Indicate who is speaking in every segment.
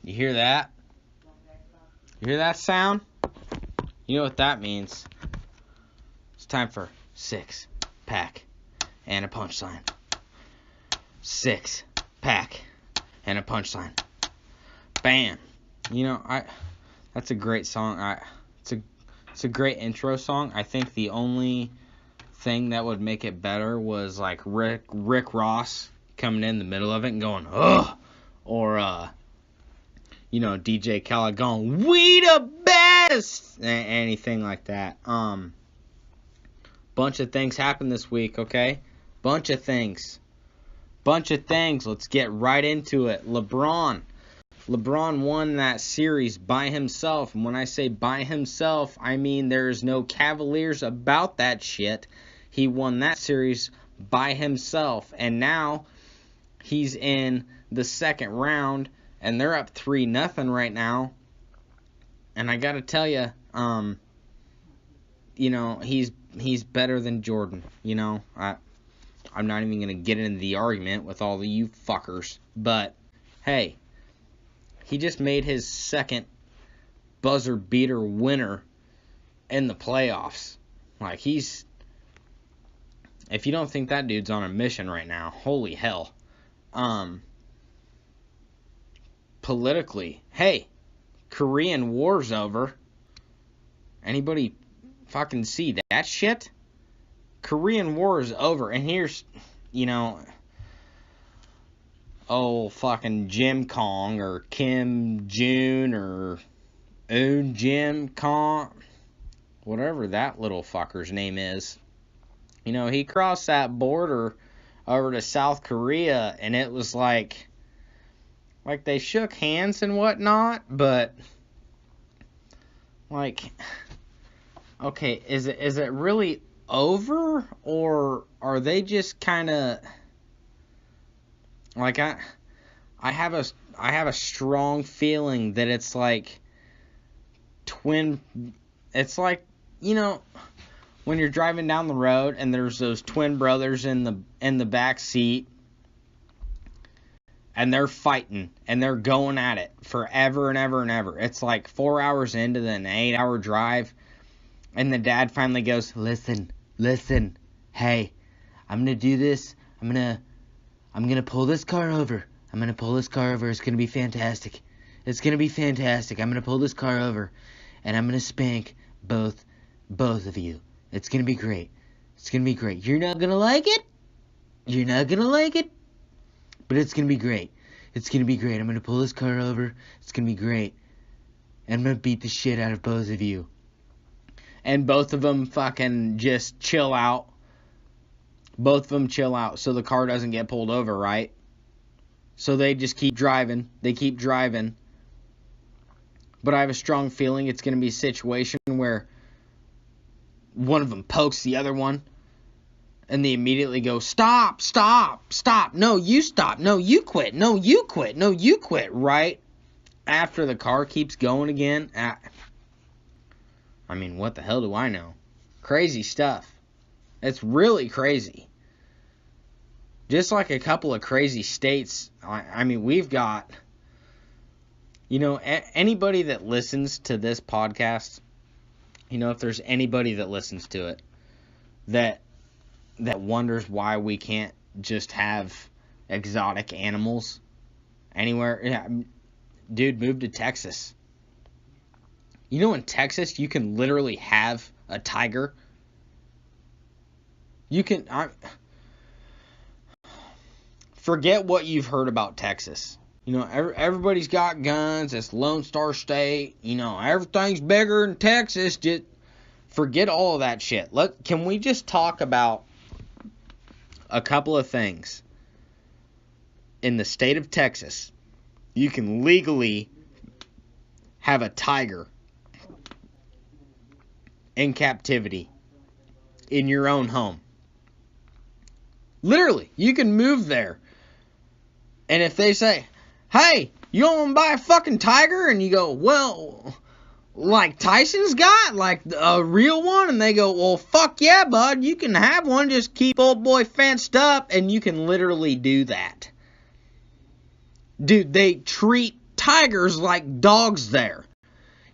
Speaker 1: You hear that? You hear that sound? You know what that means. It's time for 6-pack and a punchline. 6-pack and a punchline. Bam. You know, that's a great song. It's a great intro song. I think the only thing that would make it better was like Rick Ross coming in the middle of it and going, ugh, or DJ Khaled going, we the best, anything like that. Bunch of things happened this week, okay? Bunch of things. Let's get right into it. LeBron won that series by himself. And when I say by himself, I mean there's no Cavaliers about that shit. He won that series by himself. And now he's in the second round. And they're up 3-0 right now. And I gotta tell you, he's better than Jordan. I'm not even gonna get into the argument with all of you fuckers. But, hey, he just made his second buzzer beater winner in the playoffs. Like, if you don't think that dude's on a mission right now, holy hell. Politically, hey, Korean War's over. Anybody fucking see that shit? Korean War is over, and here's, fucking Jim Kong, or Kim Jun, or Un Jim Kong, whatever that little fucker's name is. He crossed that border over to South Korea, and it was like they shook hands and whatnot, but okay, is it really over, or are they just kind of I have a strong feeling that it's like twin. It's like, when you're driving down the road and there's those twin brothers in the back seat, and they're fighting, and they're going at it forever and ever and ever. It's like 4 hours into an 8-hour drive, and the dad finally goes, listen, hey, I'm going to do this. I'm going to pull this car over. It's going to be fantastic. I'm going to pull this car over, and I'm going to spank both of you. It's going to be great. You're not going to like it, but it's going to be great. I'm going to pull this car over. It's going to be great. And I'm going to beat the shit out of both of you. And both of them fucking just chill out. So the car doesn't get pulled over, right? So they just keep driving. But I have a strong feeling it's going to be a situation where one of them pokes the other one, and they immediately go, stop. No, you stop. No, you quit. Right after the car keeps going again. I mean, what the hell do I know? Crazy stuff. It's really crazy. Just like a couple of crazy states. I mean, we've got, anybody that listens to this podcast, if there's anybody that listens to it that wonders why we can't just have exotic animals anywhere, yeah, dude, move to Texas. In Texas, you can literally have a tiger. Forget what you've heard about Texas. Everybody's got guns. It's Lone Star State. Everything's bigger in Texas. Just forget all of that shit. Can we just talk about a couple of things? In the state of Texas, you can legally have a tiger in captivity in your own home. Literally, you can move there. And if they say, hey, you don't want to buy a fucking tiger? And you go, well, like Tyson's got, like a real one? And they go, well, fuck yeah, bud, you can have one. Just keep old boy fenced up. And you can literally do that. Dude, they treat tigers like dogs there.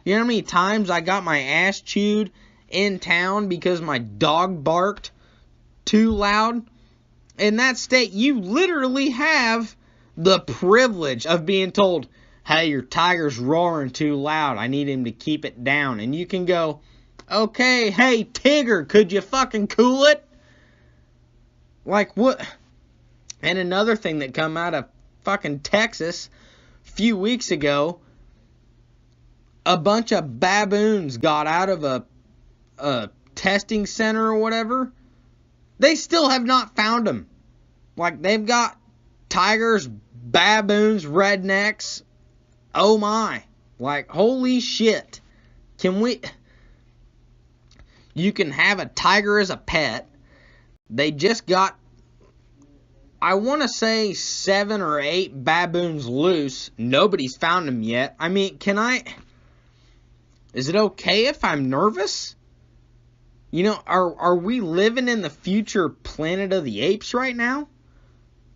Speaker 1: You know how many times I got my ass chewed in town because my dog barked too loud? In that state, you literally have the privilege of being told, hey, your tiger's roaring too loud. I need him to keep it down. And you can go, okay, hey, Tigger, could you fucking cool it? Like, what? And another thing that come out of fucking Texas a few weeks ago, a bunch of baboons got out of a testing center or whatever. They still have not found them. Like, they've got tigers, baboons, rednecks. Oh my. Like, holy shit. You can have a tiger as a pet. They just got, I want to say 7 or 8 baboons loose. Nobody's found them yet. I mean, is it okay if I'm nervous? You know, are we living in the future Planet of the Apes right now?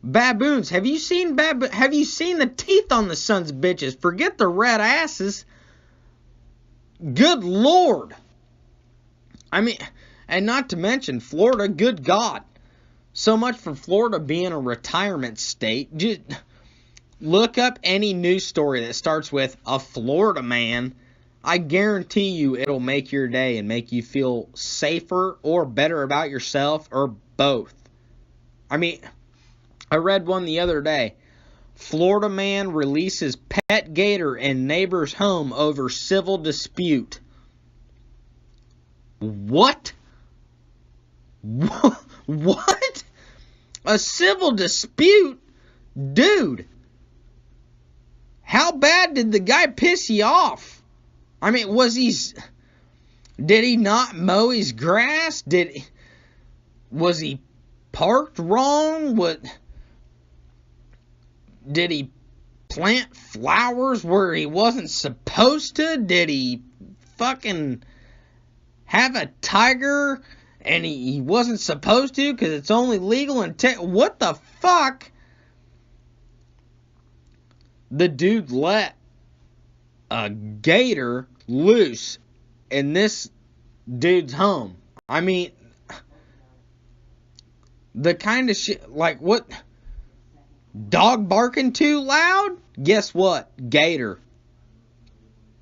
Speaker 1: Baboons, have you seen the teeth on the sons of bitches? Forget the red asses. Good Lord. I mean, and not to mention Florida, good God. So much for Florida being a retirement state. Just look up any news story that starts with a Florida man. I guarantee you it'll make your day and make you feel safer or better about yourself or both. I mean, I read one the other day. Florida man releases pet gator in neighbor's home over civil dispute. What? What? A civil dispute? Dude. How bad did the guy piss you off? I mean, did he not mow his grass? Was he parked wrong? Did he plant flowers where he wasn't supposed to? Did he fucking have a tiger and he wasn't supposed to because it's only legal in what the fuck? The dude let a gator loose in this dude's home. I mean, the kind of shit, like, what? Dog barking too loud? Guess what? Gator.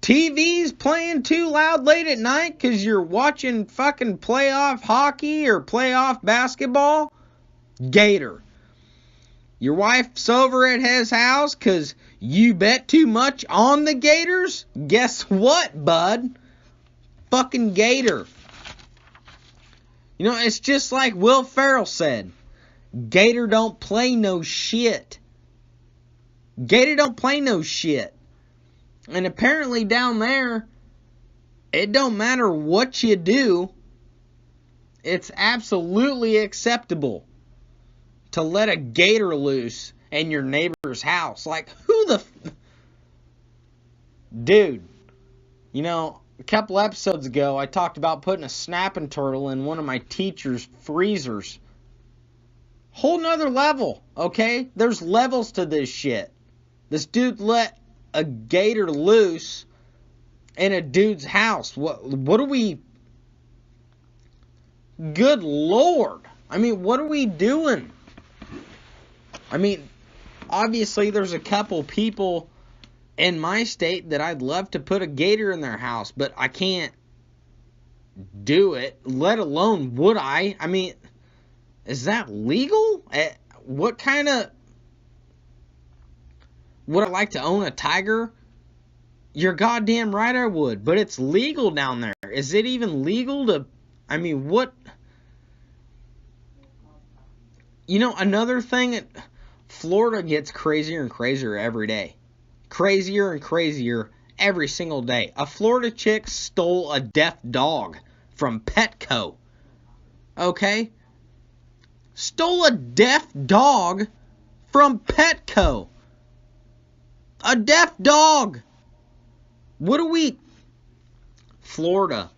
Speaker 1: TV's playing too loud late at night because you're watching fucking playoff hockey or playoff basketball? Gator. Your wife's over at his house because you bet too much on the Gators? Guess what, bud? Fucking gator. You know, it's just like Will Ferrell said. Gator don't play no shit. Gator don't play no shit. And apparently down there, it don't matter what you do. It's absolutely acceptable to let a gator loose in your neighbor's house. Like, Dude, you know, a couple episodes ago, I talked about putting a snapping turtle in one of my teacher's freezers. Whole nother level, okay? There's levels to this shit. This dude let a gator loose in a dude's house. What are we... Good Lord. I mean, what are we doing? I mean, obviously there's a couple people in my state that I'd love to put a gator in their house, but I can't do it, let alone would I? I mean, is that legal? What kind of... Would I like to own a tiger? You're goddamn right I would, but it's legal down there. Is it even legal to... I mean, what... You know, another thing... Florida gets crazier and crazier every day. Crazier and crazier every single day. A Florida chick stole a deaf dog from Petco. Okay? Stole a deaf dog from Petco. A deaf dog. What do we... Florida.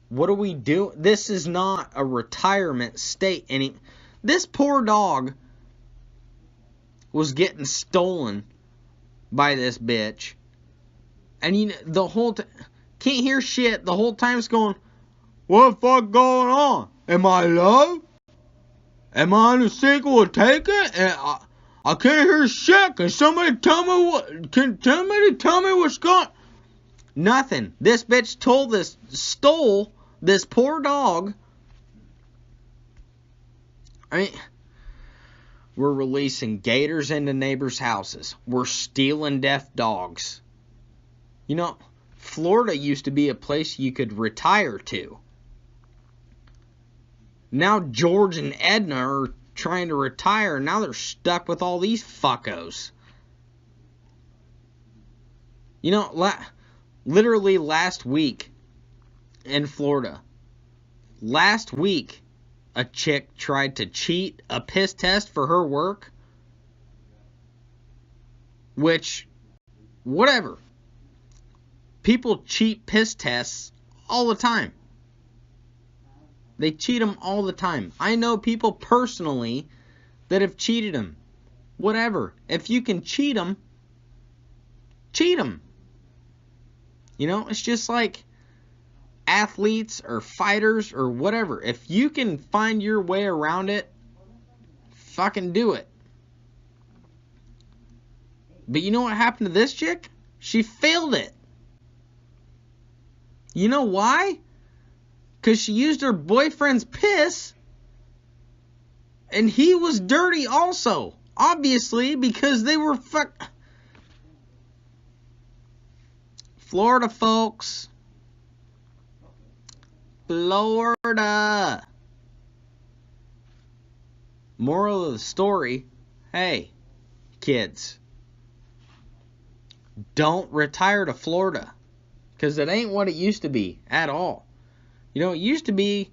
Speaker 1: What do we do? This is not a retirement state. This poor dog was getting stolen by this bitch. And you know, the whole can't hear shit. The whole time it's going, what the fuck going on? Am I low? Am I in a single with taking? And I can't hear shit. Can somebody tell me what? Can somebody tell me what's going? Nothing. This bitch stole this poor dog. I mean, we're releasing gators into neighbors' houses. We're stealing deaf dogs. You know, Florida used to be a place you could retire to. Now George and Edna are trying to retire. Now they're stuck with all these fuckos. You know, literally last week in Florida, last week, a chick tried to cheat a piss test for her work. Which, whatever. People cheat piss tests all the time. They cheat them all the time. I know people personally that have cheated them. Whatever. If you can cheat them, cheat them. You know, it's just like athletes or fighters or whatever. If you can find your way around it, fucking do it. But you know what happened to this chick? She failed it. You know why? Because she used her boyfriend's piss, and he was dirty also. Obviously, because they were Florida, folks. Florida. Moral of the story, hey, kids, don't retire to Florida. Because it ain't what it used to be at all. You know, it used to be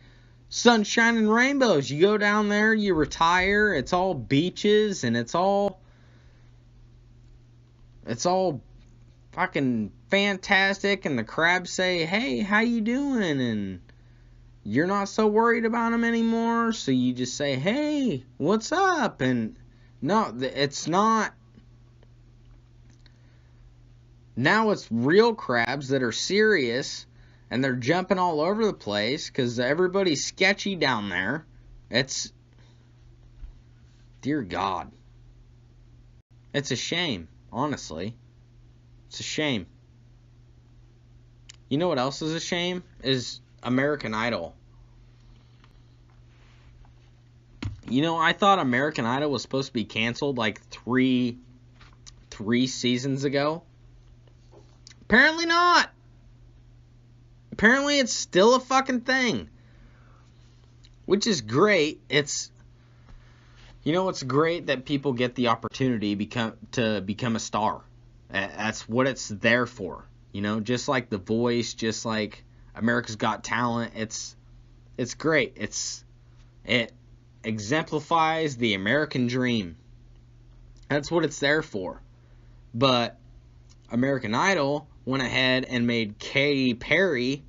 Speaker 1: sunshine and rainbows. You go down there, you retire, it's all beaches, and it's all fucking fantastic, and the crabs say, hey, how you doing? And you're not so worried about them anymore, so you just say, hey, what's up? And no, it's not. Now it's real crabs that are serious, and they're jumping all over the place because everybody's sketchy down there. It's, dear God. It's a shame, honestly. It's a shame. You know what else is a shame? Is American Idol. You know, I thought American Idol was supposed to be canceled like three seasons ago. Apparently not. Apparently it's still a fucking thing. Which is great. It's, you know, it's great that people get the opportunity to become a star. That's what it's there for. You know, just like The Voice, just like America's Got Talent. It's great. It exemplifies the American dream. That's what it's there for. But American Idol went ahead and made Katy Perry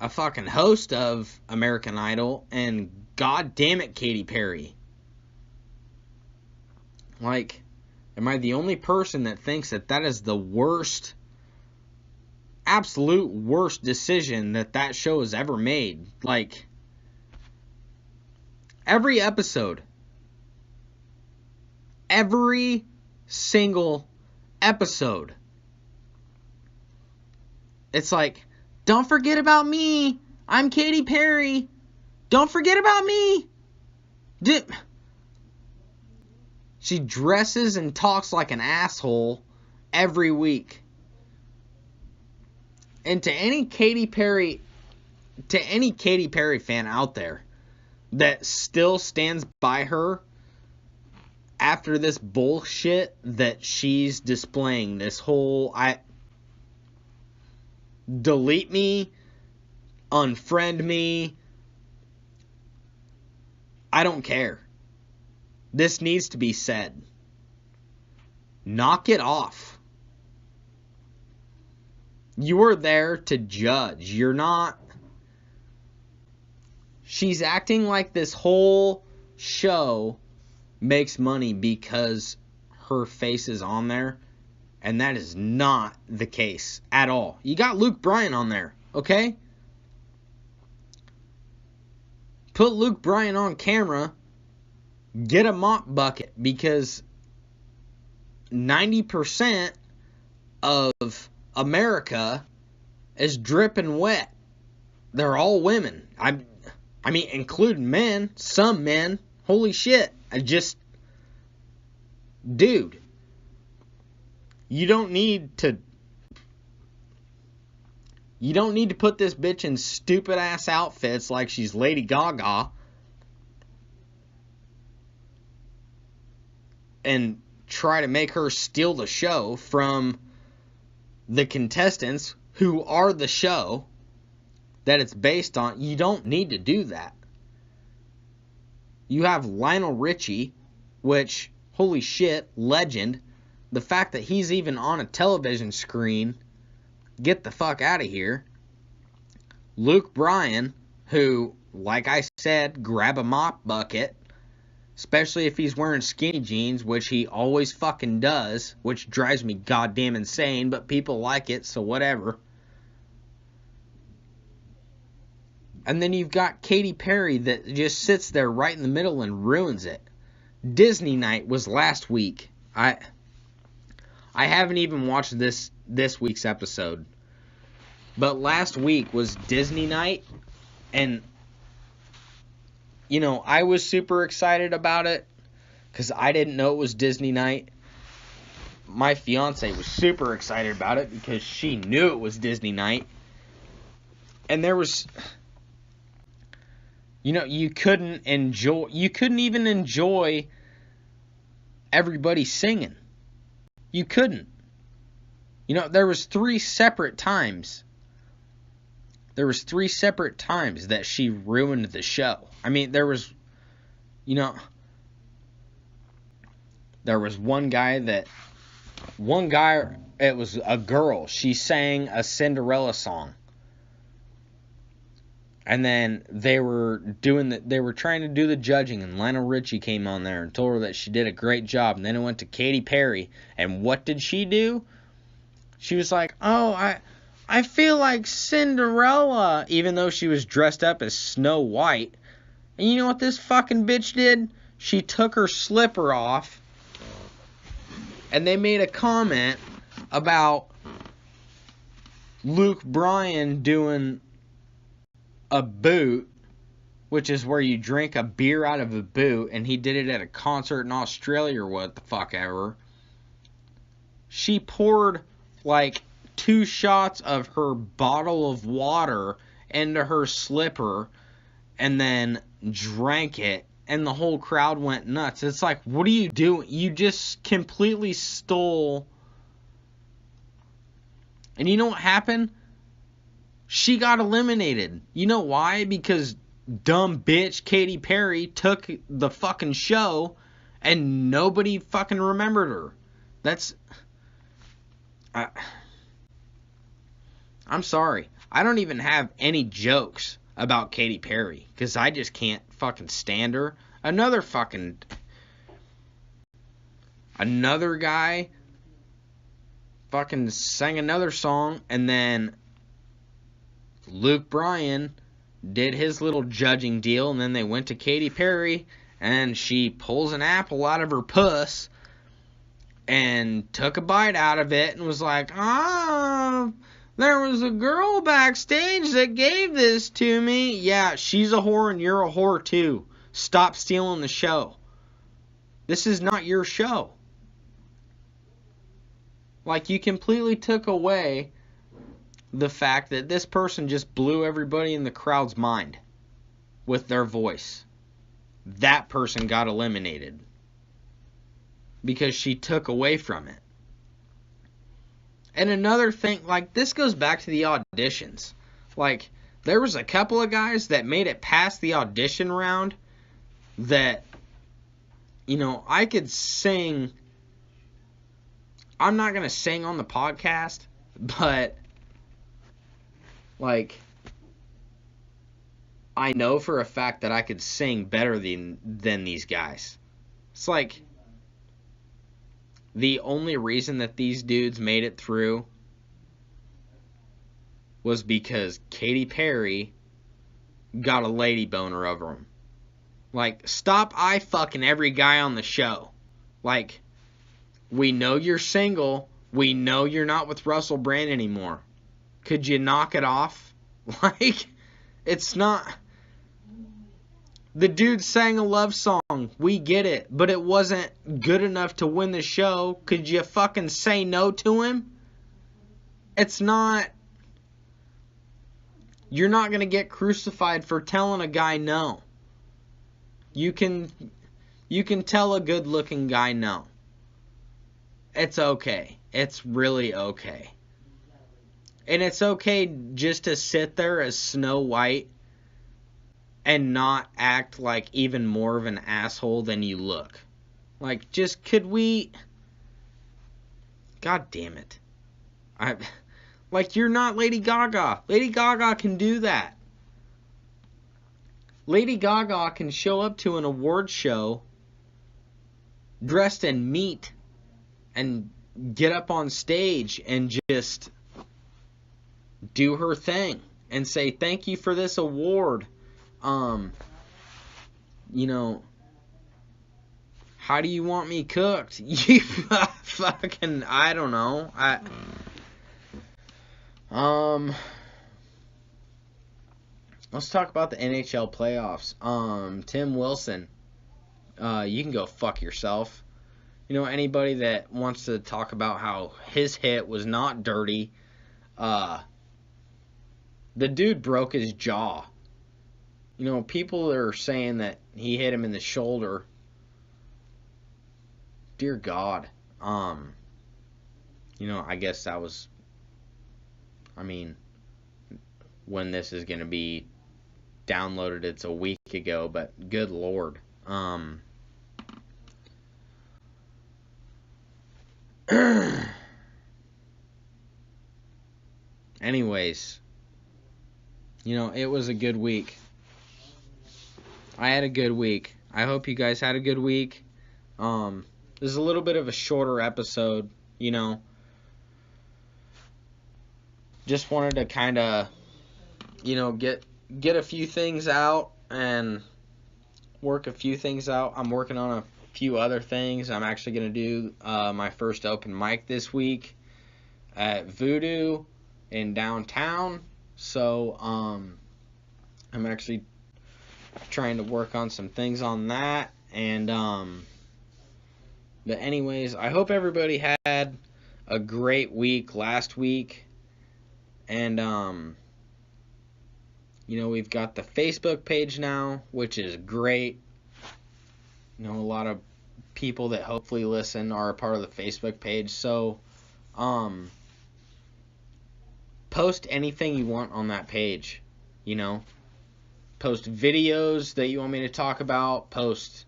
Speaker 1: a fucking host of American Idol, and god damn it, Katy Perry. Like, am I the only person that thinks that is the worst, absolute worst decision that show has ever made? Like, every episode, every single episode, it's like, don't forget about me. I'm Katy Perry. Don't forget about me. She dresses and talks like an asshole every week. And to any Katy Perry fan out there that still stands by her after this bullshit that she's displaying, this whole delete me, unfriend me, I don't care. This needs to be said. Knock it off. You are there to judge. You're not. She's acting like this whole show makes money because her face is on there, and that is not the case at all. You got Luke Bryan on there, okay? Put Luke Bryan on camera, get a mop bucket, because 90% of America is dripping wet. They're all women. I mean, including men, some men. Holy shit. Dude, you don't need to put this bitch in stupid ass outfits like she's Lady Gaga and try to make her steal the show from the contestants who are the show that it's based on. You don't need to do that. You have Lionel Richie, which, holy shit, legend. The fact that he's even on a television screen, get the fuck out of here. Luke Bryan, who, like I said, grab a mop bucket, especially if he's wearing skinny jeans, which he always fucking does, which drives me goddamn insane, but people like it, so whatever. And then you've got Katy Perry that just sits there right in the middle and ruins it. Disney night was last week. I haven't even watched this week's episode. But last week was Disney night, and I was super excited about it because I didn't know it was Disney night. My fiance was super excited about it because she knew it was Disney night. And there was, you couldn't even enjoy everybody singing. You couldn't. There was three separate times that she ruined the show. I mean, there was one guy, it was a girl. She sang a Cinderella song. And then they were trying to do the judging, and Lionel Richie came on there and told her that she did a great job. And then it went to Katy Perry, and what did she do? She was like, "Oh, I feel like Cinderella," even though she was dressed up as Snow White. And you know what this fucking bitch did? She took her slipper off, and they made a comment about Luke Bryan doing a boot, which is where you drink a beer out of a boot, and he did it at a concert in Australia or what the fuck ever. She poured like 2 shots of her bottle of water into her slipper and then drank it, and the whole crowd went nuts. It's like, what are you doing? You just completely stole. And you know what happened? She got eliminated. You know why? Because dumb bitch Katy Perry took the fucking show and nobody fucking remembered her. I'm sorry. I don't even have any jokes about Katy Perry because I just can't fucking stand her. Another guy fucking sang another song, and then Luke Bryan did his little judging deal, and then they went to Katy Perry, and she pulls an apple out of her puss and took a bite out of it and was like, there was a girl backstage that gave this to me. Yeah, she's a whore and you're a whore too. Stop stealing the show. This is not your show. Like, you completely took away the fact that this person just blew everybody in the crowd's mind with their voice. That person got eliminated because she took away from it. And another thing, like, this goes back to the auditions. Like, there was a couple of guys that made it past the audition round that, I could sing. I'm not going to sing on the podcast, but like, I know for a fact that I could sing better than these guys. It's like the only reason that these dudes made it through was because Katy Perry got a lady boner over him. Like, stop eye-fucking every guy on the show. Like, we know you're single. We know you're not with Russell Brand anymore. Could you knock it off? Like, it's not... The dude sang a love song. We get it. But it wasn't good enough to win the show. Could you fucking say no to him? It's not... You're not going to get crucified for telling a guy no. You can tell a good-looking guy no. It's okay. It's really okay. And it's okay just to sit there as Snow White and not act like even more of an asshole than you look. Like, just, could we... God damn it. Like, you're not Lady Gaga. Lady Gaga can do that. Lady Gaga can show up to an award show dressed in meat and get up on stage and just do her thing and say, thank you for this award. You know, how do you want me cooked? You fucking, I don't know. Let's talk about the NHL playoffs. Tim Wilson, you can go fuck yourself. You know, anybody that wants to talk about how his hit was not dirty, the dude broke his jaw. You know, people are saying that he hit him in the shoulder. Dear God. You know, I guess that was, I mean, when this is going to be downloaded, it's a week ago, but good Lord. Anyways, you know, it was a good week. I had a good week. I hope you guys had a good week. This is a little bit of a shorter episode, you know. Just wanted to kind of, you know, get a few things out and work a few things out. I'm working on a few other things. I'm actually going to do my first open mic this week at Voodoo in downtown. So, I'm actually trying to work on some things on that. And, but anyways, I hope everybody had a great week last week. And, you know, we've got the Facebook page now, which is great. You know, a lot of people that hopefully listen are a part of the Facebook page. So, post anything you want on that page, you know. Post videos that you want me to talk about. Post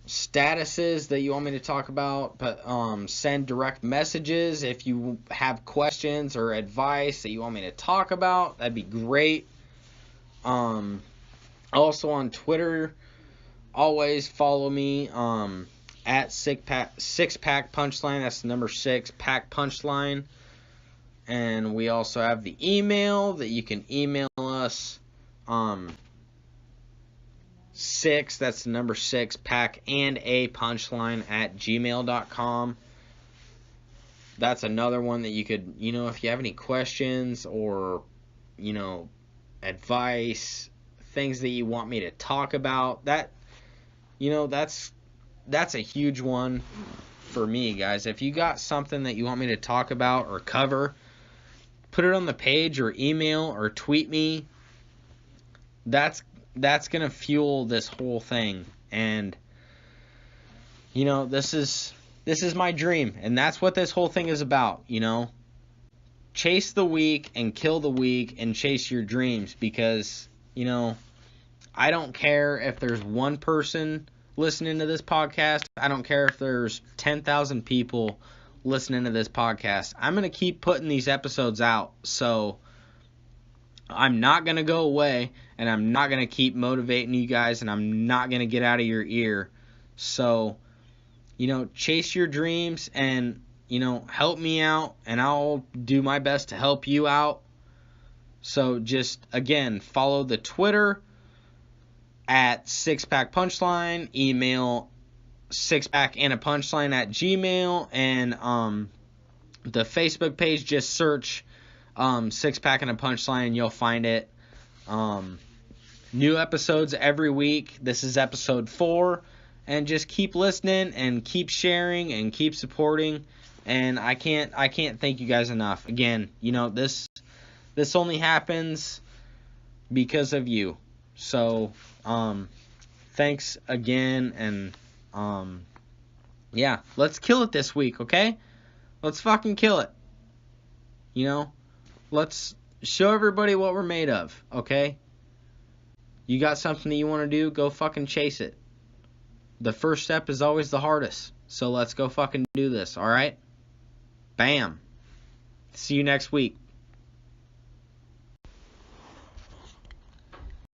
Speaker 1: statuses that you want me to talk about. But send direct messages if you have questions or advice that you want me to talk about. That'd be great. Also on Twitter, always follow me at six pack punchline. That's the number 6 pack punchline. And we also have the email that you can email us. 6, that's the number 6 pack and a punchline at gmail.com. That's another one that you could, you know, if you have any questions or, you know, advice, things that you want me to talk about, that, you know, that's a huge one for me, guys. If you got something that you want me to talk about or cover, put it on the page or email or tweet me. That's going to fuel this whole thing. And, you know, this is my dream. And that's what this whole thing is about, you know. Chase the weak and kill the weak and chase your dreams. Because, you know, I don't care if there's one person listening to this podcast. I don't care if there's 10,000 people listening to this podcast. I'm going to keep putting these episodes out. So I'm not going to go away, and I'm not going to keep motivating you guys, and I'm not going to get out of your ear. So, chase your dreams and, help me out, and I'll do my best to help you out. So just, again, follow the Twitter at Sixpack Punchline, email sixpackandapunchline@gmail, and the Facebook page, just search Sixpack and a Punchline, you'll find it. New episodes every week. This is episode 4, and just keep listening and keep sharing and keep supporting. And I can't thank you guys enough. Again, this only happens because of you. So, thanks again, and yeah, let's kill it this week, okay? Let's fucking kill it. Let's show everybody what we're made of, okay? You got something that you want to do, go fucking chase it. The first step is always the hardest. So let's go fucking do this, alright? Bam. See you next week.